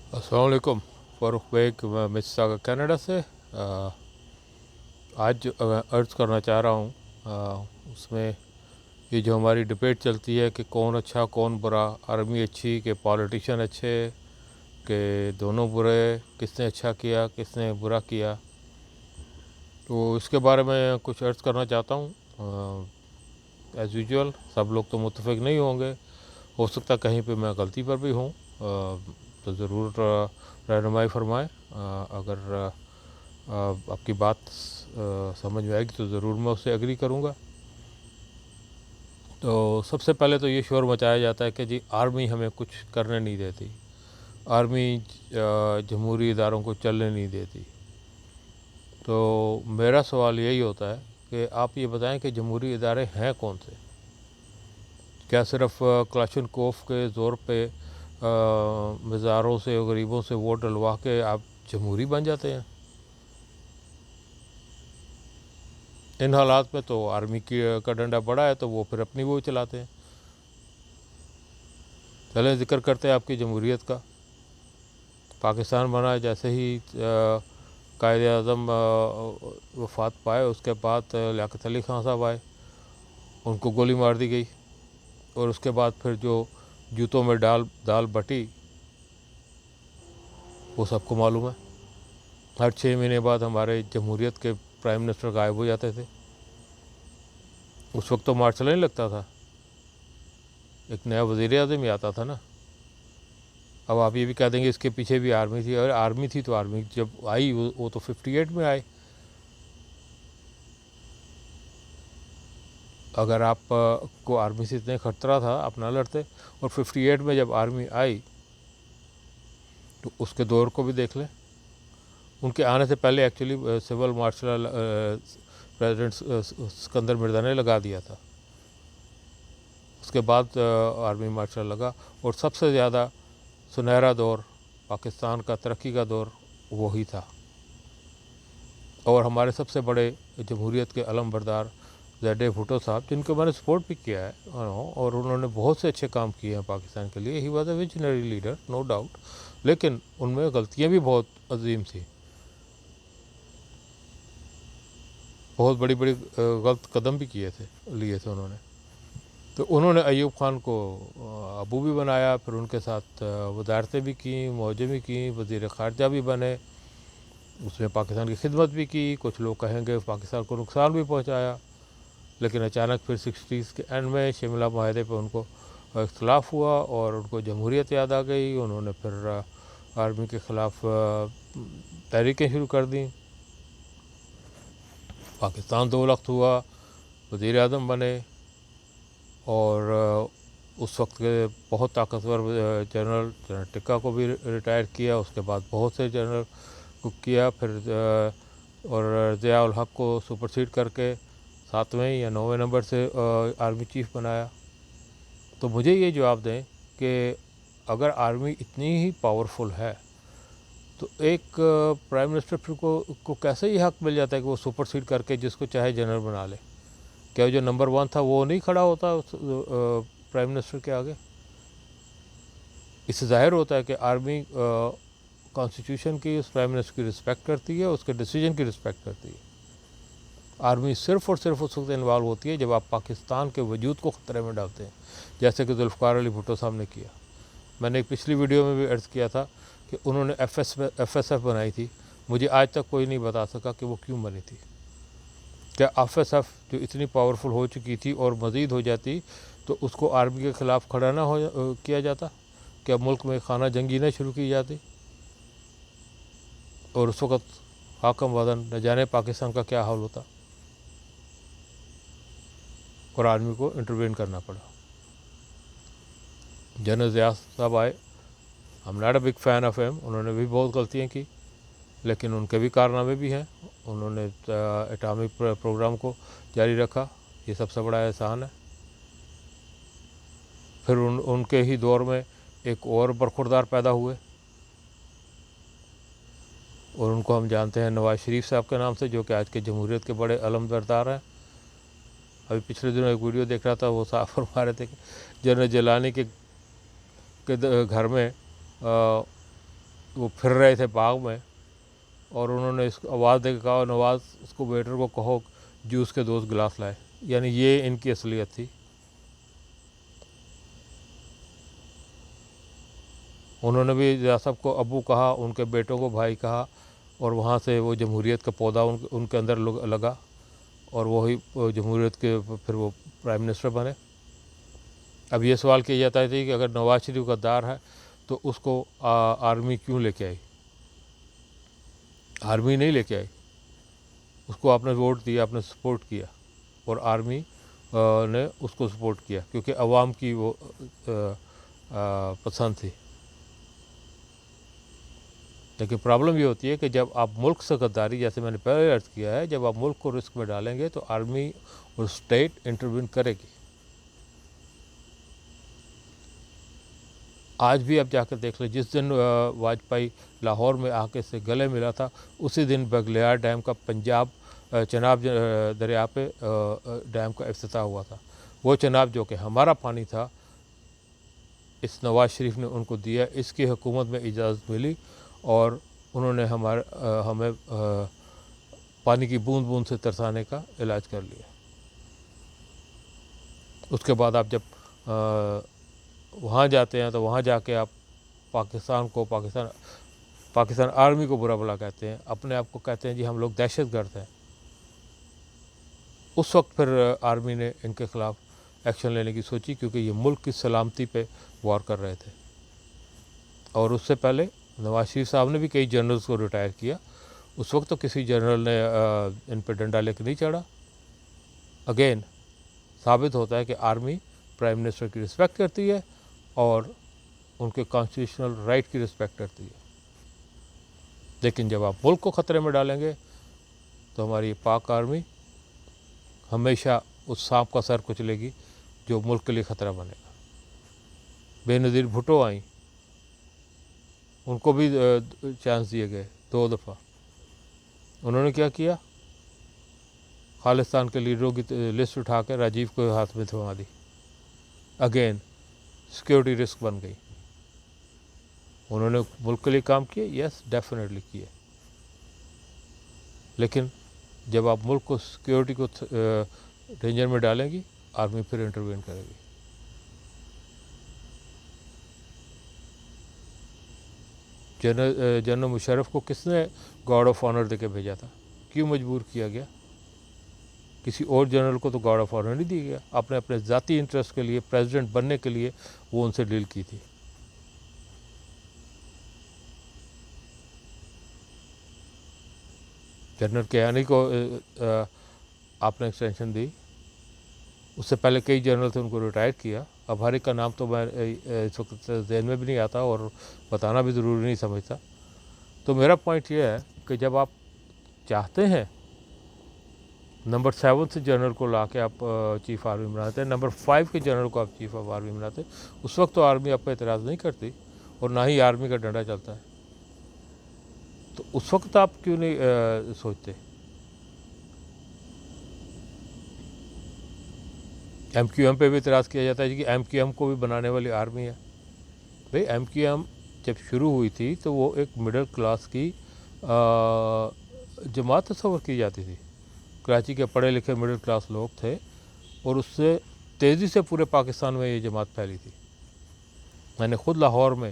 अस्सलाम वालेकुम। फ़ारूक बेग, मैं मिसिसागा कनाडा से। आज जो अर्ज़ करना चाह रहा हूँ उसमें ये जो हमारी डिबेट चलती है कि कौन अच्छा कौन बुरा, आर्मी अच्छी कि पॉलिटिशियन अच्छे कि दोनों बुरे, किसने अच्छा किया किसने बुरा किया, तो इसके बारे में कुछ अर्ज़ करना चाहता हूँ। एज़ यूजुअल सब लोग तो मुत्तफ़िक नहीं होंगे, हो सकता कहीं पे मैं गलती पर भी हूँ, तो ज़रूर रहनुमाई फरमाएँ। अगर आपकी बात समझ में आएगी तो ज़रूर मैं उससे एग्री करूँगा। तो सबसे पहले तो ये शोर मचाया जाता है कि जी आर्मी हमें कुछ करने नहीं देती, आर्मी जमहूरी इदारों को चलने नहीं देती। तो मेरा सवाल यही होता है कि आप ये बताएं कि जमहूरी इदारे हैं कौन से? क्या सिर्फ क्लाशनकोफ के ज़ोर पे मज़ारों से और गरीबों से वोट डलवा के आप जमहूरी बन जाते हैं? इन हालात में तो आर्मी का डंडा बड़ा है तो वो फिर अपनी वो चलाते हैं। चलें ज़िक्र करते हैं आपकी जमहूरियत का। पाकिस्तान बना जैसे ही कायद आज़म वफ़ात पाए, उसके बाद लियाकत अली खान साहब आए, उनको गोली मार दी गई, और उसके बाद फिर जो जूतों में दाल बटी वो सबको मालूम है। हर 6 महीने बाद हमारे जमहूरियत के प्राइम मिनिस्टर गायब हो जाते थे। उस वक्त तो मार्शल नहीं लगता था, एक नया वज़ीर आज़म ही आता था ना। अब आप ये भी कह देंगे इसके पीछे भी आर्मी थी, और आर्मी थी तो आर्मी जब आई वो तो 58 में आए। अगर आप को आर्मी से इतने खतरा था, अपना लड़ते, और 58 में जब आर्मी आई तो उसके दौर को भी देख लें। उनके आने से पहले actually civil martial president Sikandar Mirza ने लगा दिया था, उसके बाद आर्मी मार्शल लगा। और सबसे ज़्यादा सुनहरा दौर पाकिस्तान का, तरक्की का दौर वही था। और हमारे सबसे बड़े जमहूरियत के अलम बरदार ज़ैड भुट्टो साहब, जिनको मैंने सपोर्ट भी किया है, और उन्होंने बहुत से अच्छे काम किए हैं पाकिस्तान के लिए। He was a visionary leader, no doubt, लेकिन उनमें गलतियाँ भी बहुत अजीम थी, बहुत बड़ी बड़ी गलत कदम भी लिए थे उन्होंने। तो उन्होंने अयूब ख़ान को अबू भी बनाया, फिर उनके साथ वज़ारतें भी की, मौजें भी की, वज़ीर ख़ारजा भी बने, उसमें पाकिस्तान की खिदमत भी की। कुछ लोग कहेंगे पाकिस्तान को नुकसान भी पहुँचाया, लेकिन अचानक फिर 60s के एंड में शिमला माहदे पर उनको इख्तलाफ हुआ और उनको जमहूरियत याद आ गई। उन्होंने फिर आर्मी के ख़िलाफ़ तहरीकें शुरू कर दी, पाकिस्तान दो लख्त हुआ, वज़ीर आज़म बने, और उस वक्त के बहुत ताकतवर जनरल टिक्का को भी रिटायर किया। उसके बाद बहुत से जनरल को किया, फिर और ज़िया उल हक को सुपरसीड करके 7वें या 9वें नंबर से आर्मी चीफ़ बनाया। तो मुझे ये जवाब दें कि अगर आर्मी इतनी ही पावरफुल है तो एक प्राइम मिनिस्टर फिर को कैसे ये हक मिल जाता है कि वो सुपरसीड करके जिसको चाहे जनरल बना ले? क्या जो नंबर 1 था वो नहीं खड़ा होता प्राइम मिनिस्टर के आगे? इससे ज़ाहिर होता है कि आर्मी कॉन्स्टिट्यूशन की, उस प्राइम मिनिस्टर की रिस्पेक्ट करती है, उसके डिसीजन की रिस्पेक्ट करती है। आर्मी सिर्फ़ और सिर्फ उस वक्त इन्वॉल्व होती है जब आप पाकिस्तान के वजूद को ख़तरे में डालते हैं, जैसे कि जुल्फ़िकार अली भुट्टो साहब ने किया। मैंने एक पिछली वीडियो में भी अर्ज़ किया था कि उन्होंने FSF बनाई थी, मुझे आज तक कोई नहीं बता सका कि वो क्यों बनी थी। क्या FSF जो इतनी पावरफुल हो चुकी थी और मज़ीद हो जाती तो उसको आर्मी के ख़िलाफ़ खड़ा ना किया जाता? क्या मुल्क में खाना जंगी न शुरू की जाती? और उस वक़्त हाकम वतन न जाने पाकिस्तान का क्या हाल होता, और आर्मी को इंटरवेन करना पड़ा। जनरल ज़िया साहब आए, I am not a big fan of him, उन्होंने भी बहुत गलतियाँ की, लेकिन उनके भी कारनामे भी हैं। उन्होंने एटॉमिक प्रोग्राम को जारी रखा, ये सबसे बड़ा एहसान है। फिर उनके ही दौर में एक और बरखुरदार पैदा हुए, और उनको हम जानते हैं नवाज़ शरीफ साहब के नाम से, जो कि आज के जमहूरियत के बड़े अलमबरदार हैं। अभी पिछले दिनों एक वीडियो देख रहा था, वो साफ फरमा रहे थे कि जनरल जिलानी के घर में وہ پھر رہے تھے باغ میں، اور انہوں نے اس کو آواز دے کے کہا نواز اس کو ویٹر کو کہو جوس کے 2 گلاس لائے، یعنی یہ ان کی اصلیت تھی۔ انہوں نے بھی ضیاء صاحب کو ابو کہا، ان کے بیٹوں کو بھائی کہا، اور وہاں سے وہ جمہوریت کا پودا ان کے اندر لگا، اور وہی جمہوریت کے پھر وہ پرائم منسٹر بنے۔ اب یہ سوال کیا جاتا ہے کہ اگر نواز شریف غدار ہے تو اس کو آرمی کیوں لے کے آئی؟ آرمی نہیں لے کے آئی، اس کو آپ نے ووٹ دیا، آپ نے سپورٹ کیا، اور آرمی نے اس کو سپورٹ کیا کیونکہ عوام کی وہ پسند تھی۔ لیکن پرابلم یہ ہوتی ہے کہ جب آپ ملک سے غداری، جیسے میں نے پہلے عرض کیا ہے، جب آپ ملک کو رسک میں ڈالیں گے تو آرمی اور اسٹیٹ انٹروین کرے گی۔ آج بھی آپ جا کر دیکھ لیں، جس دن واجپئی لاہور میں آ کے سے گلے ملا تھا، اسی دن بگلیار ڈیم کا چناب دریا پہ ڈیم کا افتتاح ہوا تھا۔ وہ چناب جو کہ ہمارا پانی تھا، اس نواز شریف نے ان کو دیا، اس کی حکومت میں اجازت ملی، اور انہوں نے ہمیں پانی کی بوند بوند سے ترسانے کا علاج کر لیا۔ اس کے بعد آپ جب وہاں جاتے ہیں تو وہاں جا کے آپ پاکستان آرمی کو برا بلا کہتے ہیں، اپنے آپ کو کہتے ہیں جی ہم لوگ دہشت گرد ہیں۔ اس وقت پھر آرمی نے ان کے خلاف ایکشن لینے کی سوچی، کیونکہ یہ ملک کی سلامتی پہ وار کر رہے تھے۔ اور اس سے پہلے نواز شریف صاحب نے بھی کئی جنرلز کو ریٹائر کیا، اس وقت تو کسی جنرل نے ان پہ ڈنڈا لے کے نہیں چڑھا۔ اگین ثابت ہوتا ہے کہ آرمی پرائم منسٹر کی رسپیکٹ کرتی ہے اور ان کے کانسٹیٹیوشنل رائٹ کی رسپیکٹ کرتی ہے، لیکن جب آپ ملک کو خطرے میں ڈالیں گے تو ہماری پاک آرمی ہمیشہ اس سانپ کا سر کچلے گی جو ملک کے لیے خطرہ بنے گا۔ بے نظیر بھٹو آئیں، ان کو بھی چانس دیے گئے 2 دفعہ، انہوں نے کیا کیا؟ خالصتان کے لیڈروں کی لسٹ اٹھا کے راجیو کو ہاتھ میں تھما دی۔ اگین سیکیورٹی رسک بن گئی۔ انہوں نے ملک کے لیے کام کیے، یس ڈیفینیٹلی کیے، لیکن جب آپ ملک کو سیکیورٹی کو ڈینجر میں ڈالیں گی، آرمی پھر انٹروین کرے گی۔ جنرل مشرف کو کس نے گارڈ آف آنر دے کے بھیجا تھا؟ کیوں مجبور کیا گیا؟ کسی اور جنرل کو تو گارڈ آف آنر نہیں دی گیا، آپ نے اپنے ذاتی انٹرسٹ کے لیے، پریزیڈنٹ بننے کے لیے وہ ان سے ڈیل کی تھی۔ جنرل کیانی کو آپ نے ایکسٹینشن دی، اس سے پہلے کئی جنرل تھے، ان کو ریٹائر کیا۔ اب ہر ایک کا نام تو میں اس وقت ذہن میں بھی نہیں آتا اور بتانا بھی ضروری نہیں سمجھتا۔ تو میرا پوائنٹ یہ ہے کہ جب آپ چاہتے ہیں نمبر 7 سے جنرل کو لا کے آپ چیف آرمی بناتے ہیں، نمبر 5 کے جنرل کو آپ چیف آف آرمی بناتے ہیں، اس وقت تو آرمی آپ پہ اعتراض نہیں کرتی اور نہ ہی آرمی کا ڈنڈا چلتا ہے، تو اس وقت آپ کیوں نہیں سوچتے؟ ایم کیو ایم پہ بھی اعتراض کیا جاتا ہے کہ ایم کیو ایم کو بھی بنانے والی آرمی ہے۔ بھئی ایم کیو ایم جب شروع ہوئی تھی تو وہ ایک مڈل کلاس کی جماعت تصور کی جاتی تھی۔ کراچی کے پڑھے لکھے مڈل کلاس لوگ تھے، اور اس سے تیزی سے پورے پاکستان میں یہ جماعت پھیلی تھی۔ میں نے خود لاہور میں،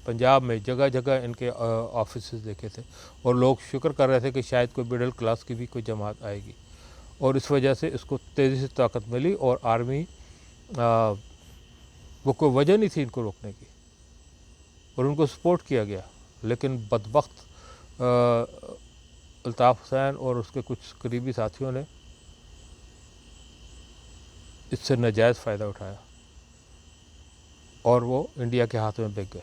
پنجاب میں جگہ جگہ ان کے آفیسز دیکھے تھے، اور لوگ شکر کر رہے تھے کہ شاید کوئی مڈل کلاس کی بھی کوئی جماعت آئے گی، اور اس وجہ سے اس کو تیزی سے طاقت ملی، اور آرمی وہ کوئی وجہ نہیں تھی ان کو روکنے کی، اور ان کو سپورٹ کیا گیا۔ لیکن بدبخت الطاف حسین اور اس کے کچھ قریبی ساتھیوں نے اس سے ناجائز فائدہ اٹھایا، اور وہ انڈیا کے ہاتھ میں بک گئے،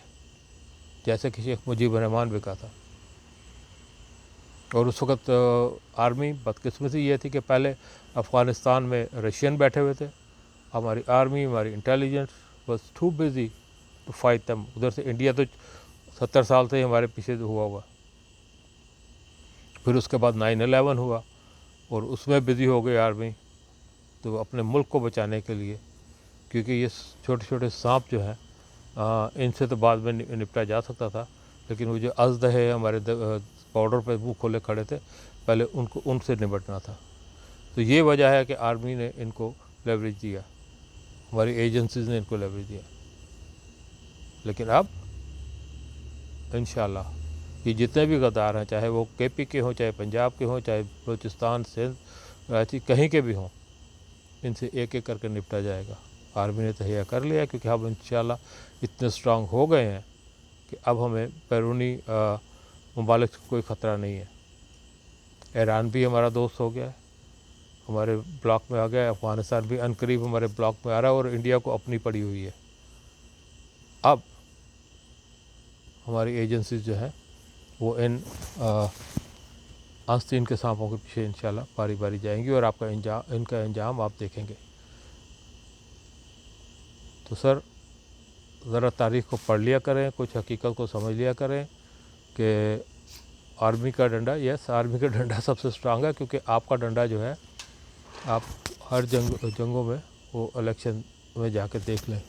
جیسے کہ شیخ مجیب الرحمان بکا تھا۔ اور اس وقت آرمی بدقسمتی یہ تھی کہ پہلے افغانستان میں رشین بیٹھے ہوئے تھے، ہماری آرمی، ہماری intelligence was too busy to fight them. ادھر سے انڈیا تو 70 سال سے ہمارے پیچھے ہوا، پھر اس کے بعد 9/11 ہوا، اور اس میں بزی ہو گئی آرمی، تو اپنے ملک کو بچانے کے لیے، کیونکہ یہ چھوٹے چھوٹے سانپ جو ہیں ان سے تو بعد میں نپٹا جا سکتا تھا، लेकिन वो जो अज़द है हमारे बॉर्डर पे मुँह खोले खड़े थे, पहले उनसे निपटना था। तो ये वजह है कि आर्मी ने इनको लेवरेज दिया, हमारी एजेंसीज़ ने इनको लेवरेज दिया। लेकिन अब इंशाल्लाह कि जितने भी गद्दार हैं, चाहे वो KP के हों, चाहे पंजाब के हों, चाहे बलूचिस्तान, सिंध, कराची, कहीं के भी हों, इनसे एक एक करके निपटा जाएगा। आर्मी ने तैयार कर लिया, क्योंकि हम इंशाल्लाह इतने स्ट्रांग हो गए हैं कि अब हमें बैरूनी ममालिक से कोई ख़तरा नहीं है। ईरान भी हमारा दोस्त हो गया है, हमारे ब्लॉक में आ गया है। अफ़गानिस्तान भी अनकरीब हमारे ब्लॉक में आ रहा है, और इंडिया को अपनी पड़ी हुई है। अब हमारी एजेंसीज जो हैं वो इन आस्तीन के सांपों के पीछे इंशाल्लाह बारी बारी जाएंगी, और आपका इनका अंजाम आप देखेंगे। तो सर, ज़रा तारीख़ को पढ़ लिया करें, कुछ हकीकत को समझ लिया करें कि आर्मी का डंडा, यस आर्मी का डंडा सबसे स्ट्रांग है, क्योंकि आपका डंडा जो है, आप हर जंगों में वो इलेक्शन में जाकर देख लें